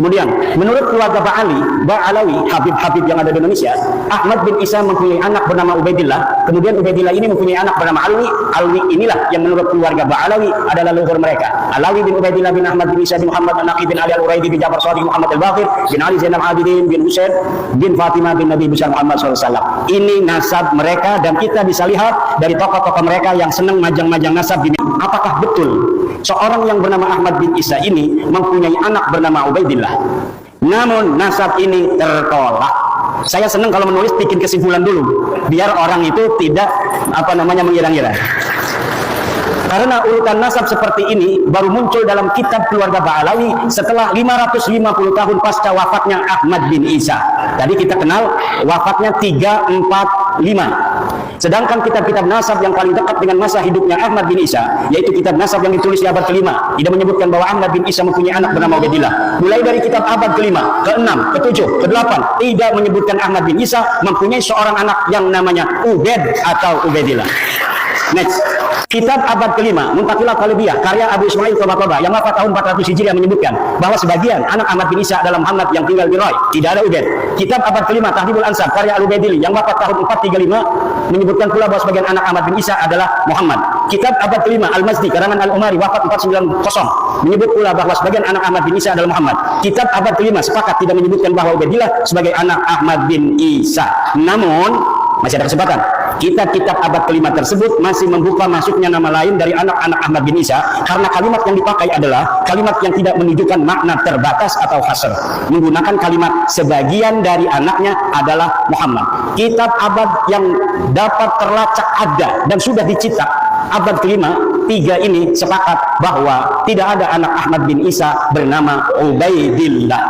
Kemudian, menurut keluarga Ba'alawi, Habib-Habib yang ada di Indonesia, Ahmad bin Isa mempunyai anak bernama Ubaidillah. Kemudian Ubaidillah ini mempunyai anak bernama Alwi. Alwi inilah yang menurut keluarga Ba'alawi adalah leluhur mereka. Alawi bin Ubaidillah bin Ahmad bin Isa bin Muhammad An-Naqi bin Ali Al-Uraidi bin Ja'far Shadiq Muhammad Al-Baqir bin Ali Zainal Abidin bin Husain bin Fatimah bin Nabi besar Muhammad SAW. Ini nasab mereka, dan kita bisa lihat dari tokoh-tokoh mereka yang senang majang-majang nasab. Apakah betul seorang yang bernama Ahmad bin Isa ini mempunyai anak bernama Ubaidillah? Namun nasab ini tertolak. Saya senang kalau menulis bikin kesimpulan dulu, biar orang itu tidak mengira-ngira. Karena urutan nasab seperti ini baru muncul dalam kitab keluarga Ba'alawi setelah 550 tahun pasca wafatnya Ahmad bin Isa. Tadi kita kenal wafatnya 345. Sedangkan kitab-kitab nasab yang paling dekat dengan masa hidupnya Ahmad bin Isa, yaitu kitab nasab yang ditulis di abad ke-5, tidak menyebutkan bahwa Ahmad bin Isa mempunyai anak bernama Ubaidillah. Mulai dari kitab abad ke-5, ke-6, ke-7, ke-8, tidak menyebutkan Ahmad bin Isa mempunyai seorang anak yang namanya Ubaid atau Ubaidillah. Next. Kitab abad ke-5, Muntaqilah Talibiyah, karya Abu Ismail Tabaqaba yang wafat tahun 400 Hijriah menyebutkan bahwa sebagian anak Ahmad bin Isa adalah Muhammad yang tinggal di Roy, tidak ada Ubaid. Kitab abad ke-5, Tahdhibul Ansab, karya Al-Ubaidili yang wafat tahun 435 menyebutkan pula bahwa sebagian anak Ahmad bin Isa adalah Muhammad. Kitab abad ke-5, Al-Mazdi, karangan Al-Umari, wafat 490 menyebut pula bahwa sebagian anak Ahmad bin Isa adalah Muhammad. Kitab abad ke-5 sepakat tidak menyebutkan bahwa Ubaidillah sebagai anak Ahmad bin Isa. Namun masih ada kesempatan. Kitab-kitab abad ke-5 tersebut masih membuka masuknya nama lain dari anak-anak Ahmad bin Isa, karena kalimat yang dipakai adalah kalimat yang tidak menunjukkan makna terbatas atau hasr, menggunakan kalimat sebagian dari anaknya adalah Muhammad. Kitab abad yang dapat terlacak ada dan sudah dicetak abad ke-5, 3 ini sepakat bahwa tidak ada anak Ahmad bin Isa bernama Ubaidillah.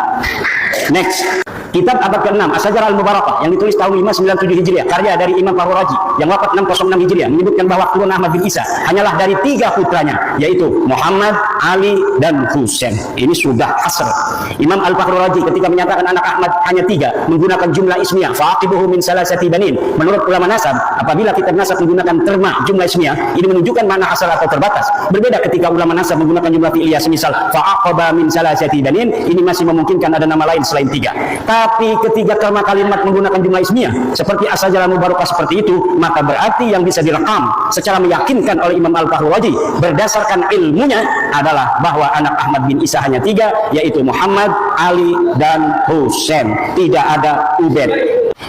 Next. Kitab abad ke-6, As-Sajarah Al-Mubarakah yang ditulis tahun 597 Hijriah, karya dari Imam Fahru Razi yang wafat 606 Hijriah menyebutkan bahwa keturunan Ahmad bin Isa hanyalah dari 3 putranya, yaitu Muhammad, Ali, dan Husain. Ini sudah hasr. Imam Al-Fahru Razi ketika menyatakan anak Ahmad hanya 3 menggunakan jumlah ismiyah, faqibuhu min salasati banin. Menurut ulama nasab, apabila kitab nasab menggunakan terma jumlah ismiyah, ini menunjukkan makna asal atau terbatas. Berbeda ketika ulama nasab menggunakan jumlah fi'liyah, semisal fa'aqaba min salasati banin, ini masih memungkinkan ada nama lain selain 3. Tapi ketika kalimat menggunakan jumlah ismiyah seperti As-Sajarah Mubarakah seperti itu, maka berarti yang bisa direkam secara meyakinkan oleh Imam Al-Fahru Razi berdasarkan ilmunya adalah bahwa anak Ahmad bin Isa hanya 3, yaitu Muhammad, Ali, dan Husain. Tidak ada Ubaid.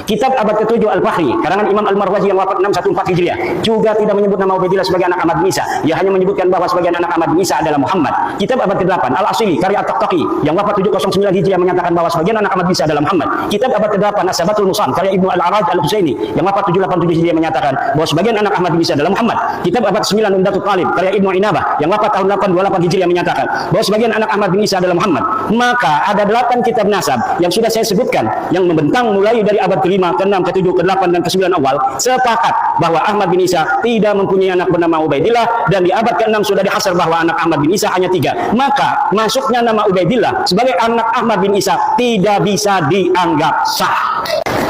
Kitab abad ke-7 Al-Fahri, karangan Imam Al-Marwazi yang wafat 614 Hijriah, juga tidak menyebut nama Ubaidillah sebagai anak Ahmad bin Isa. Ia hanya menyebutkan bahwa sebagian anak Ahmad bin Isa adalah Muhammad. Kitab abad ke-8 Al-Asili, karya At-Taqtaqi yang wafat 709 Hijriah menyatakan bahwa sebagian anak Ahmad bin Isa adalah Muhammad. Kitab abad ke-8 As-Sabatul Musan, karya Ibnu Al-Araj Al-Husaini yang wafat 787 Hijriah menyatakan bahwa sebagian anak Ahmad bin Isa adalah Muhammad. Kitab abad 9 Umdatul Talib, karya Ibnu Inabah yang wafat tahun 828 Hijriah menyatakan bahwa sebagian anak Ahmad bin Isa adalah Muhammad. Maka ada 8 kitab nasab yang sudah saya sebutkan yang membentang mulai dari abad ke-5, ke-6, ke-7, ke-8, dan ke-9 awal sepakat bahwa Ahmad bin Isa tidak mempunyai anak bernama Ubaidillah, dan di abad ke-6 sudah dihasar bahwa anak Ahmad bin Isa hanya 3. Maka masuknya nama Ubaidillah sebagai anak Ahmad bin Isa tidak bisa dianggap sah.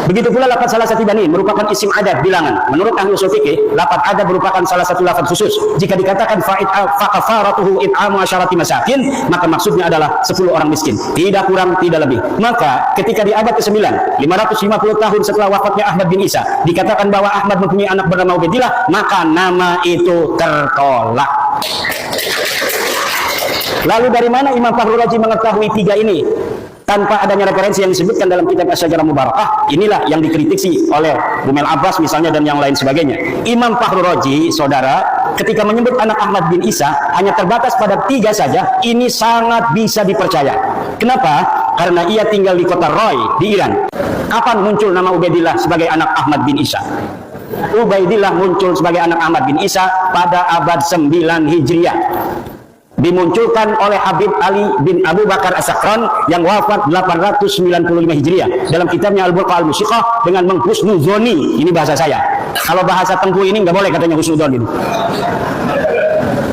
Begitu pula lafaz salah satu banin merupakan isim adad bilangan. Menurut ahli usul fikih, lafaz adad merupakan salah satu lafaz khusus. Jika dikatakan fakafaratuhu it'amu asyarati masakin, maka maksudnya adalah 10 orang miskin, tidak kurang, tidak lebih. Maka ketika di abad ke-9, 550 tahun setelah wafatnya Ahmad bin Isa, dikatakan bahwa Ahmad mempunyai anak bernama Ubaidillah, maka nama itu tertolak. Lalu dari mana Imam Fahru Razi mengetahui 3 ini? Tanpa adanya referensi yang disebutkan dalam kitab As-Sajarah Mubarakah, inilah yang dikritisi oleh Bumel Abbas misalnya dan yang lain sebagainya. Imam Fahru Razi, saudara, ketika menyebut anak Ahmad bin Isa hanya terbatas pada 3 saja, ini sangat bisa dipercaya. Kenapa? Karena ia tinggal di kota Roy di Iran. Kapan muncul nama Ubaidillah sebagai anak Ahmad bin Isa? Ubaidillah muncul sebagai anak Ahmad bin Isa pada abad 9 Hijriah. Dimunculkan oleh Habib Ali bin Abu Bakar As-Sakran yang wafat 895 Hijriah dalam kitabnya Al-Burqa Al-Musiqah dengan menghusnuzoni. Ini bahasa saya. Kalau bahasa Tengku ini nggak boleh katanya husnuzoni.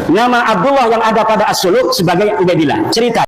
Nama Abdullah yang ada pada As-Suluk sebagai Ubaidillah. Cerita